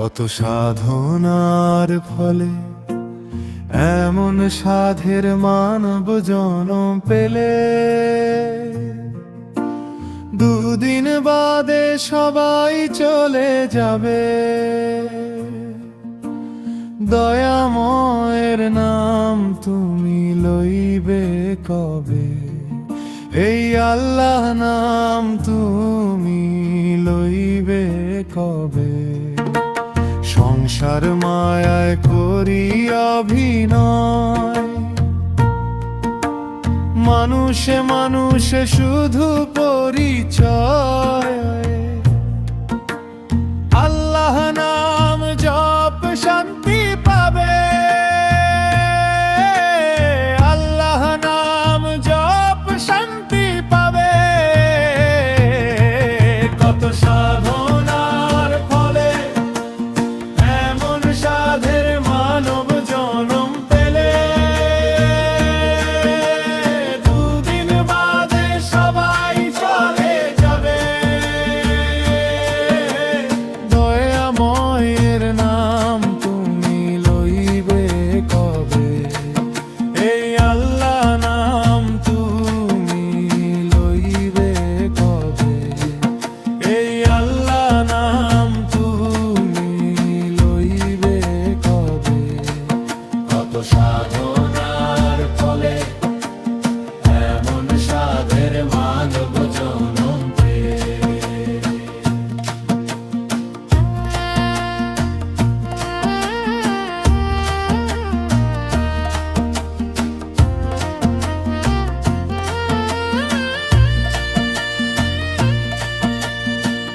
কত সাধনার ফলে এমন সাধের মানব জনম পেলে, দুদিন বাদে সবাই চলে যাবে। দয়াময়ের নাম তুমি লইবে কবে? এই আল্লাহ নাম তুমি লইবে কবে? সংসার মায়ায় করি অভিনয়, মানুষে মানুষে শুধু পরিচয়। আল্লাহ নাম জপ শান্তি পাবে, আল্লাহ নাম জপ শান্তি পাবে। কত সাধনার ফলে এমন সাধের মানব জনম পেলে, দুদিন বাদে সবাই চলে যাবে। দয়াময়ের নাম তুমি লইবে কবে? এই আল্লাহ নাম তুমি লইবে কবে? এই আল্লাহ নাম তুমি লইবে কবে? কত সাধনার ফলে এমন সাধের মানব জনম পেলে।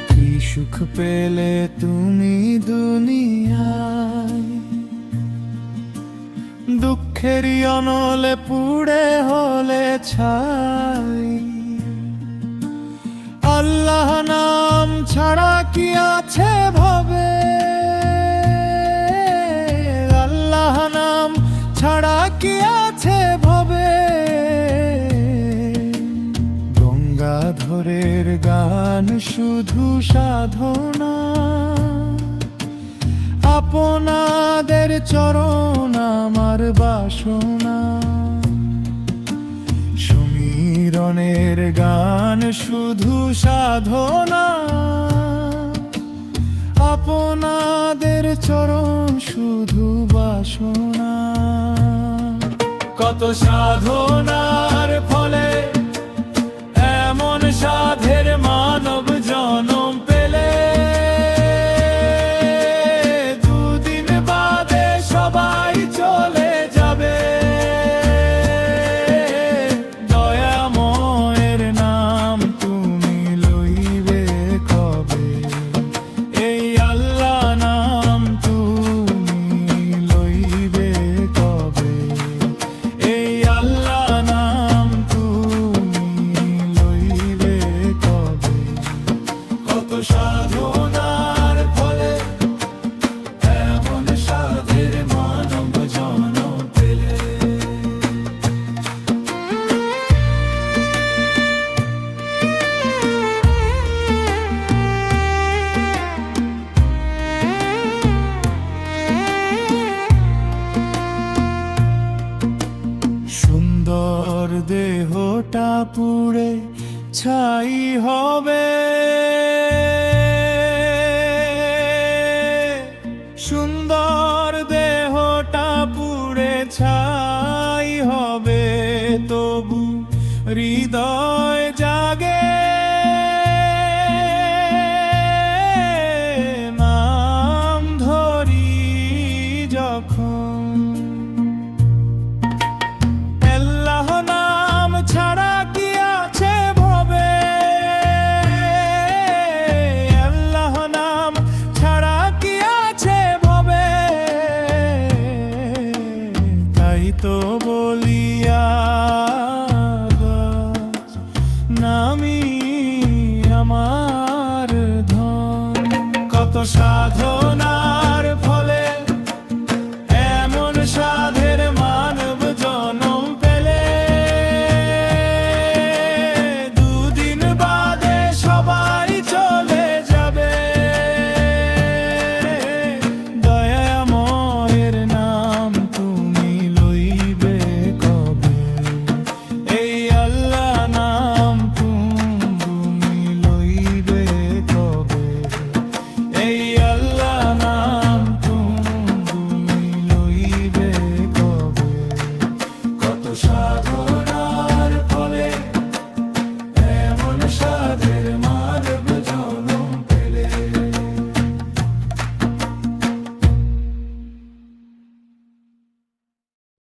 কি সুখ পেলে তুমি দুনিয়ায়, দুঃখেরই অনলে পুড়ে হলে ছাই। আল্লাহ নাম ছাড়া কি আছে ভবে? আল্লাহ নাম ছাড়া কি আছে ভবে? গঙ্গাধরের গান শুধু সাধনা, আপনাদের চরণ আমার বাসনা। সমীরণের গান শুধু সাধনা, আপনাদের চরণ শুধু বাসনা। কত সাধনার ফলে এমন সাধের মানব জনম পেলে, দুদিন বাদে সবাই চলে যাবে। দয়াময়ের নাম তুমি লইবে কবে? এই আল্লাহ নাম তুমি লইবে কবে? এই আল্লাহ নাম তুমি লইবে কবে? কত সাধনার ফলে এমন সাধের মানব জনম পেলে। সুন্দর দেহটা পুড়ে ছাই হবে, সুন্দর দেহটা পুড়ে ছাই হবে। তবু হৃদয় জাগে, নাম ধরি যখন। আল্লাহ নাম ছাড়া কি আছে ভবে? আল্লাহ নাম ছাড়া কি আছে ভবে? তাই তো বলিয়া নামি আমার ধন। কত সাধনার ফলে এমন সাধের মানব জনম পেলে, দুদিন বাদে সবাই চলে যাবে। সাধ